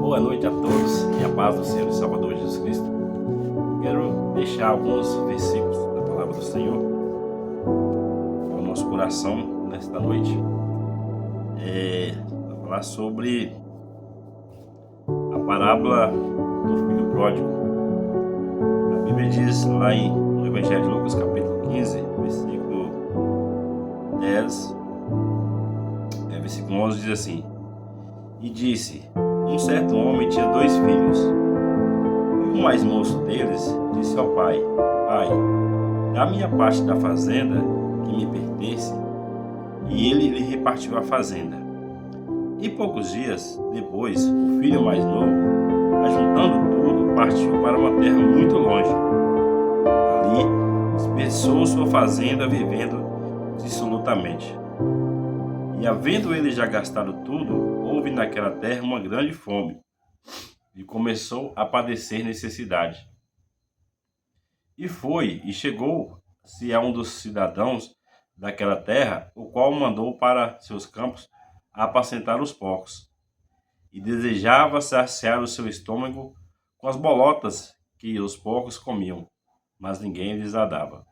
Boa noite a todos e a paz do Senhor e Salvador Jesus Cristo. Quero deixar alguns versículos da palavra do Senhor ao nosso coração nesta noite. Para falar sobre a parábola do filho pródigo. A Bíblia diz lá no Evangelho de Lucas, capítulo 15, versículo 10, versículo 11, diz assim: E disse: Um certo homem tinha 2 filhos, e o mais moço deles disse ao pai: Pai, dá-me a parte da fazenda que me pertence. E ele lhe repartiu a fazenda. E poucos dias depois, o filho mais novo, ajuntando tudo, partiu para uma terra muito longe. Ali, dispersou sua fazenda vivendo dissolutamente. E havendo ele já gastado tudo, houve naquela terra uma grande fome, e começou a padecer necessidade. E foi, e chegou-se a um dos cidadãos daquela terra, o qual mandou para seus campos apacentar os porcos, e desejava saciar o seu estômago com as bolotas que os porcos comiam, mas ninguém lhes a dava.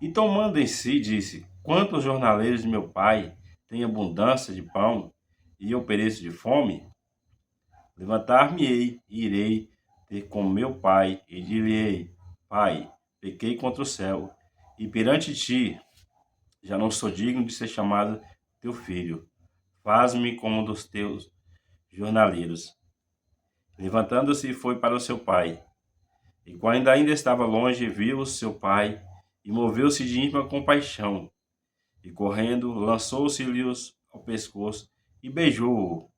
E tomando em si, disse: Quantos jornaleiros de meu pai têm abundância de pão, e eu pereço de fome? Levantar-me-ei e irei ter com meu pai, e dir-lhe-ei: Pai, pequei contra o céu, e perante ti já não sou digno de ser chamado teu filho. Faz-me como um dos teus jornaleiros. Levantando-se, foi para o seu pai. E quando ainda estava longe, viu o seu pai, e moveu-se de íntima compaixão. E correndo, lançou-se-lhe ao pescoço e beijou-o.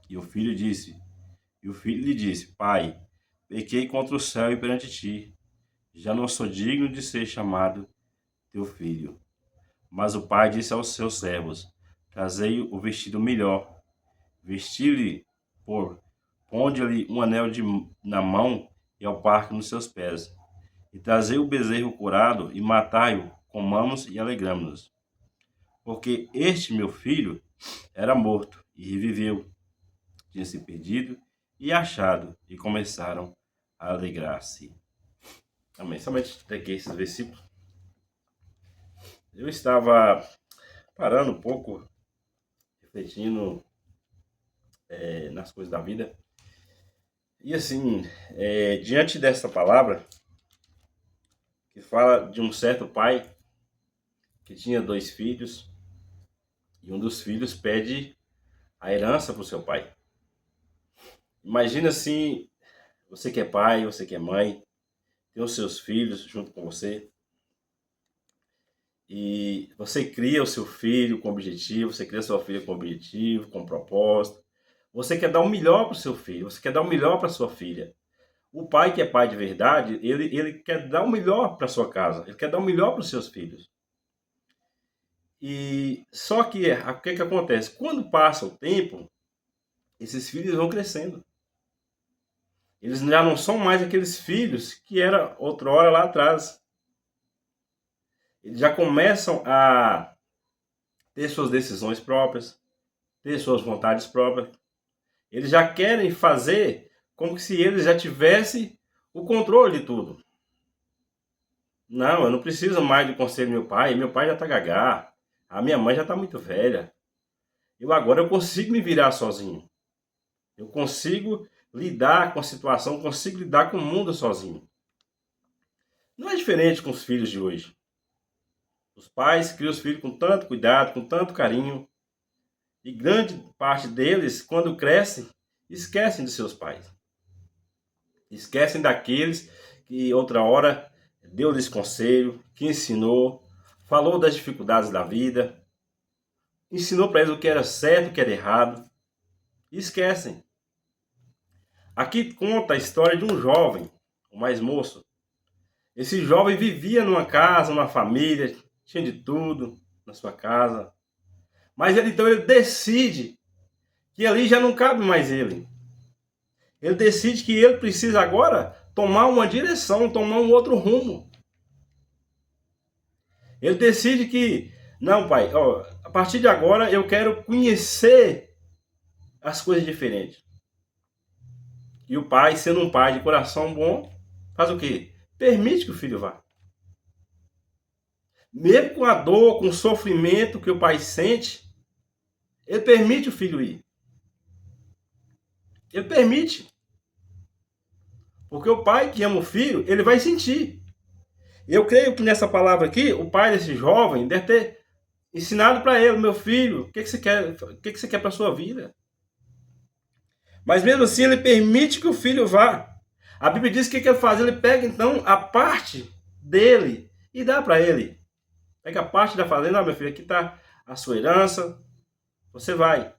E o filho lhe disse: Pai, pequei contra o céu e perante ti, já não sou digno de ser chamado teu filho. Mas o pai disse aos seus servos: Trazei o vestido melhor, vesti-lhe ponde-lhe um anel na mão e alparque nos seus pés. E trazei o bezerro curado e matai-o, comamos e alegramo-nos. Porque este meu filho era morto e reviveu, tinha se perdido e achado, e começaram a alegrar-se. Amém. Somente peguei esses versículos. Eu estava parando um pouco, refletindo nas coisas da vida. E assim, diante dessa palavra, que fala de um certo pai que tinha 2 filhos, e um dos filhos pede a herança para o seu pai. Imagina assim, você que é pai, você que é mãe, tem os seus filhos junto com você, e você cria o seu filho com objetivo, você cria sua filha com objetivo, com propósito. Você quer dar o melhor para o seu filho, você quer dar o melhor para sua filha. O pai que é pai de verdade, ele quer dar o melhor para sua casa, ele quer dar o melhor para os seus filhos. E só que o que acontece? Quando passa o tempo, esses filhos vão crescendo. Eles já não são mais aqueles filhos que era outrora lá atrás. Eles já começam a ter suas decisões próprias, ter suas vontades próprias. Eles já querem fazer como se eles já tivessem o controle de tudo. Não, eu não preciso mais do conselho do meu pai já está gagá, a minha mãe já está muito velha. Agora eu consigo me virar sozinho. Eu consigo lidar com a situação, consigo lidar com o mundo sozinho. Não é diferente com os filhos de hoje. Os pais criam os filhos com tanto cuidado, com tanto carinho. E grande parte deles, quando crescem, esquecem de seus pais. Esquecem daqueles que outra hora deu-lhes conselho, que ensinou, falou das dificuldades da vida, ensinou para eles o que era certo, o que era errado. E esquecem. Aqui conta a história de um jovem, o mais moço. Esse jovem vivia numa casa, numa família, tinha de tudo na sua casa. Mas então ele decide que ali já não cabe mais ele. Ele decide que ele precisa agora tomar uma direção, tomar um outro rumo. Ele decide que, não, pai, a partir de agora eu quero conhecer as coisas diferentes. E o pai, sendo um pai de coração bom, faz o quê? Permite que o filho vá. Mesmo com a dor, com o sofrimento que o pai sente, ele permite o filho ir. Ele permite. Porque o pai que ama o filho, ele vai sentir. Eu creio que nessa palavra aqui, o pai desse jovem deve ter ensinado para ele: meu filho, o que você quer? O que você quer para sua vida? Mas mesmo assim, ele permite que o filho vá. A Bíblia diz que o que ele faz? Ele pega então a parte dele e dá para ele. Pega a parte da fazenda: meu filho, aqui está a sua herança, você vai.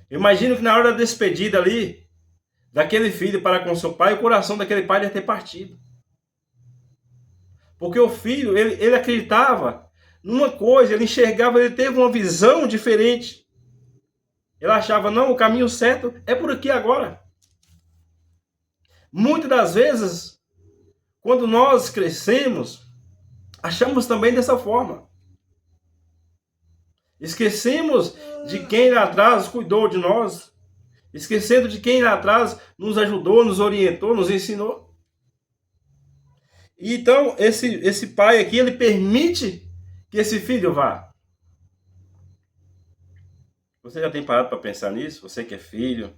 Eu imagino que na hora da despedida ali, daquele filho para com seu pai, o coração daquele pai deve ter partido. Porque o filho, ele acreditava numa coisa, ele enxergava, ele teve uma visão diferente. Ele achava: não, o caminho certo é por aqui agora. Muitas das vezes, quando nós crescemos, achamos também dessa forma. Esquecemos de quem lá atrás cuidou de nós. Esquecendo de quem lá atrás nos ajudou, nos orientou, nos ensinou. E então, esse pai aqui, ele permite que esse filho vá. Você já tem parado para pensar nisso? Você que é filho?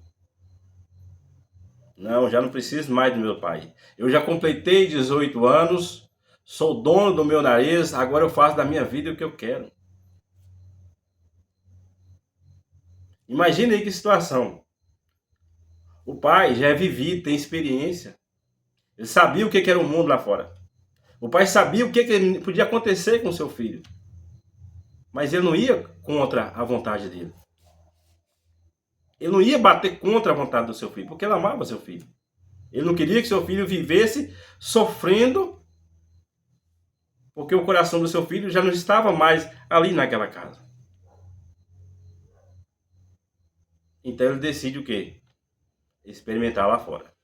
Não, já não preciso mais do meu pai. Eu já completei 18 anos, sou dono do meu nariz, agora eu faço da minha vida o que eu quero. Imagine aí que situação. O pai já é vivido, tem experiência. Ele sabia o que era o mundo lá fora. O pai sabia o que podia acontecer com o seu filho. Mas ele não ia contra a vontade dele. Ele não ia bater contra a vontade do seu filho, porque ele amava seu filho. Ele não queria que seu filho vivesse sofrendo, porque o coração do seu filho já não estava mais ali naquela casa. Então ele decide o quê? Experimentar lá fora.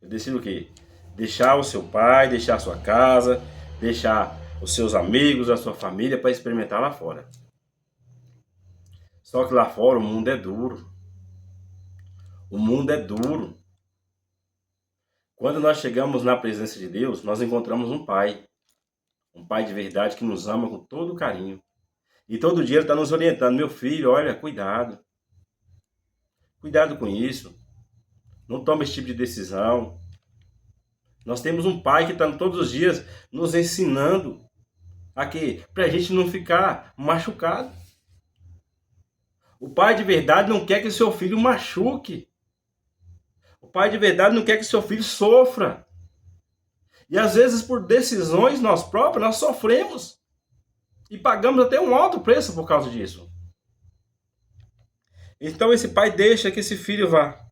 Ele decide o quê? Deixar o seu pai, deixar a sua casa, deixar os seus amigos, a sua família para experimentar lá fora. Só que lá fora o mundo é duro. O mundo é duro. Quando nós chegamos na presença de Deus, nós encontramos um pai. Um pai de verdade que nos ama com todo carinho. E todo dia ele está nos orientando: meu filho, olha, cuidado. Cuidado com isso. Não tome esse tipo de decisão. Nós temos um pai que está todos os dias nos ensinando aqui, para a gente não ficar machucado. O pai de verdade não quer que seu filho machuque. O pai de verdade não quer que seu filho sofra. E às vezes por decisões nós próprios, nós sofremos. E pagamos até um alto preço por causa disso. Então esse pai deixa que esse filho vá.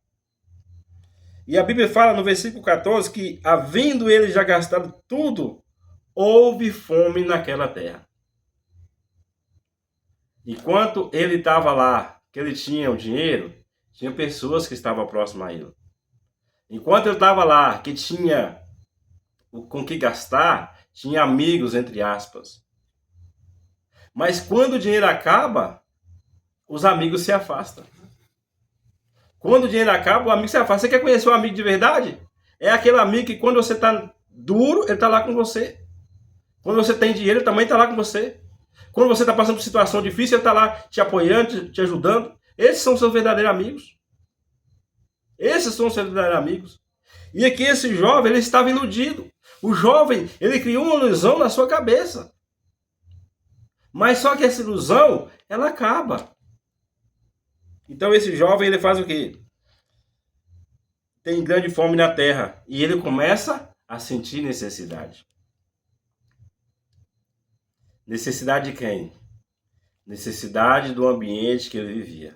E a Bíblia fala no versículo 14 que, havendo ele já gastado tudo, houve fome naquela terra. Enquanto ele estava lá, que ele tinha o dinheiro, tinha pessoas que estavam próximas a ele. Enquanto ele estava lá, que tinha com que gastar, tinha amigos, entre aspas. Mas quando o dinheiro acaba, os amigos se afastam. Quando o dinheiro acaba, o amigo se afasta. Você quer conhecer um amigo de verdade? É aquele amigo que quando você está duro, ele está lá com você. Quando você tem dinheiro, ele também está lá com você. Quando você está passando por situação difícil, ele está lá te apoiando, te ajudando. Esses são seus verdadeiros amigos. Esses são seus verdadeiros amigos. E aqui esse jovem, ele estava iludido. O jovem, ele criou uma ilusão na sua cabeça. Mas só que essa ilusão, ela acaba. Então esse jovem, ele faz o quê? Tem grande fome na terra. E ele começa a sentir necessidade. Necessidade de quem? Necessidade do ambiente que ele vivia.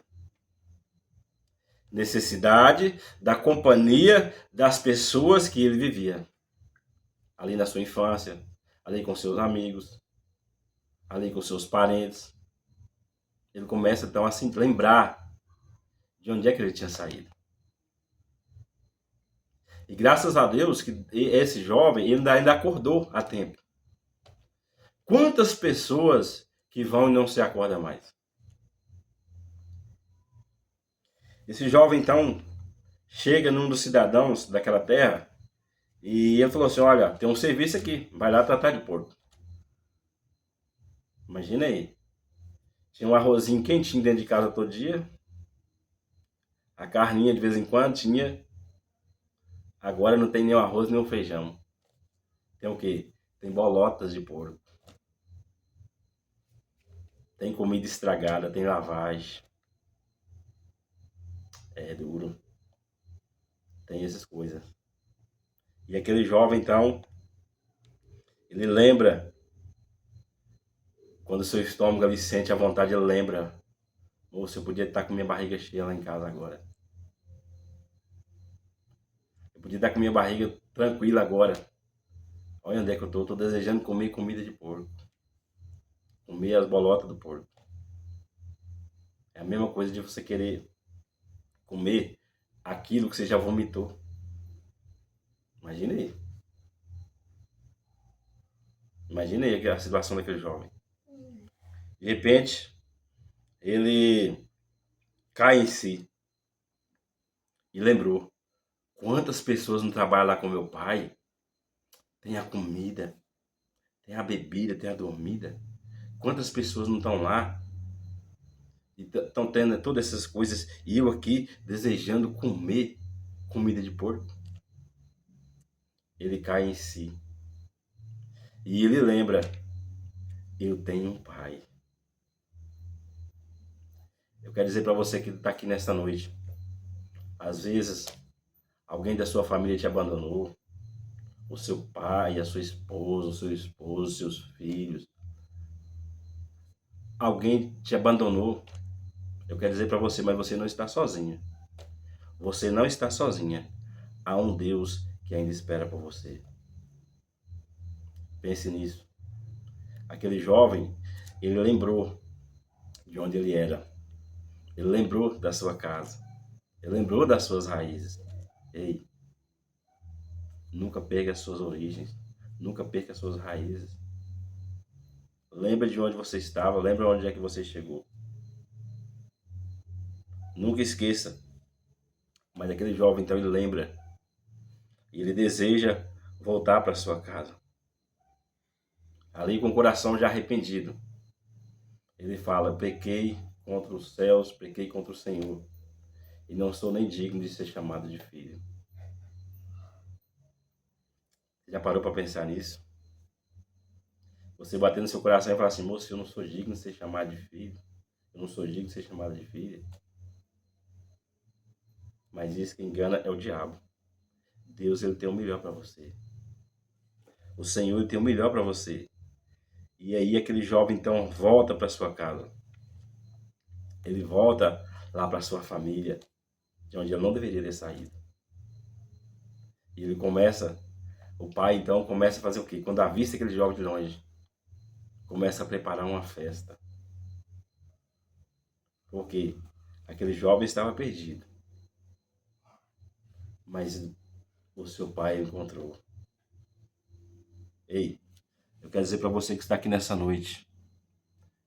Necessidade da companhia das pessoas que ele vivia. Ali na sua infância, ali com seus amigos, ali com seus parentes. Ele começa então a se lembrar de onde é que ele tinha saído. E graças a Deus que esse jovem ele ainda acordou a tempo. Quantas pessoas que vão e não se acordam mais? Esse jovem então, chega num dos cidadãos daquela terra e ele falou assim, olha, tem um serviço aqui, vai lá tratar de porco. Imagina aí. Tinha um arrozinho quentinho dentro de casa todo dia, a carninha de vez em quando tinha, agora não tem nem o arroz nem o feijão. Tem o quê? Tem bolotas de porco. Tem comida estragada, tem lavagem. É duro. Tem essas coisas. E aquele jovem, então, ele lembra, quando o seu estômago ali sente a vontade, ele lembra, moço, eu podia estar com minha barriga cheia lá em casa agora. Eu podia estar com minha barriga tranquila agora. Olha onde é que eu tô desejando comer comida de porco. Comer as bolotas do porco. É a mesma coisa de você querer comer aquilo que você já vomitou. Imagina aí. Imagina aí a situação daquele jovem. De repente, ele cai em si e lembrou: quantas pessoas não trabalham lá com meu pai? Tem a comida, tem a bebida, tem a dormida. Quantas pessoas não estão lá e estão tendo todas essas coisas e eu aqui desejando comer comida de porco? Ele cai em si e ele lembra: eu tenho um pai. Eu quero dizer para você que está aqui nesta noite, às vezes alguém da sua família te abandonou, o seu pai, a sua esposa, o seu esposo, seus filhos. Alguém te abandonou. Eu quero dizer para você, mas você não está sozinha. Você não está sozinha. Há um Deus que ainda espera por você. Pense nisso. Aquele jovem, ele lembrou de onde ele era. Ele lembrou da sua casa. Ele lembrou das suas raízes. Ei, nunca perca as suas origens. Nunca perca as suas raízes. Lembra de onde você estava. Lembra onde é que você chegou. Nunca esqueça. Mas aquele jovem, então, ele lembra. E ele deseja voltar para sua casa. Ali com o coração já arrependido. Ele fala: pequei contra os céus, pequei contra o Senhor. E não sou nem digno de ser chamado de filho. Já parou para pensar nisso? Você bater no seu coração e falar assim: moço, eu não sou digno de ser chamado de filho. Eu não sou digno de ser chamado de filha. Mas isso que engana é o diabo. Deus, ele tem o melhor para você. O Senhor, ele tem o melhor para você. E aí aquele jovem então volta para sua casa. Ele volta lá para sua família, de onde ele não deveria ter saído. E ele começa, o pai então começa a fazer o quê? Quando avista aquele jovem de longe, começa a preparar uma festa. Porque aquele jovem estava perdido. Mas o seu pai encontrou. Ei, eu quero dizer para você que está aqui nessa noite.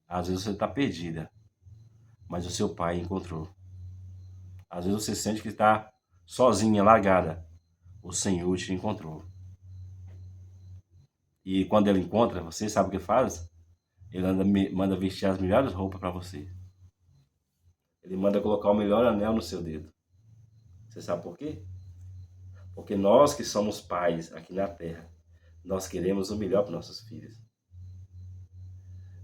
Às vezes você está perdida, mas o seu pai encontrou. Às vezes você sente que está sozinha, largada. O Senhor te encontrou. E quando ele encontra, você sabe o que faz? Ele manda vestir as melhores roupas para você. Ele manda colocar o melhor anel no seu dedo. Você sabe por quê? Porque nós que somos pais aqui na terra, nós queremos o melhor para nossos filhos.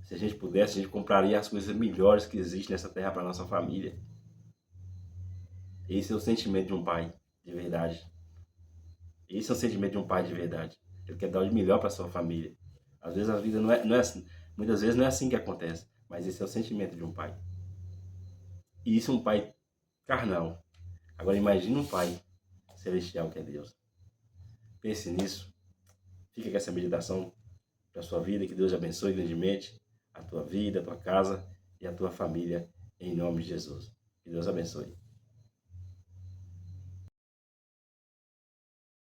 Se a gente pudesse, a gente compraria as coisas melhores que existem nessa terra para nossa família. Esse é o sentimento de um pai de verdade. Esse é o sentimento de um pai de verdade. Ele quer dar o melhor para sua família. Às vezes a vida não é assim. Muitas vezes não é assim que acontece. Mas esse é o sentimento de um pai. E isso é um pai carnal. Agora imagine um pai celestial que é Deus. Pense nisso. Fica com essa meditação para a sua vida. Que Deus abençoe grandemente a tua vida, a tua casa e a tua família. Em nome de Jesus. Que Deus abençoe.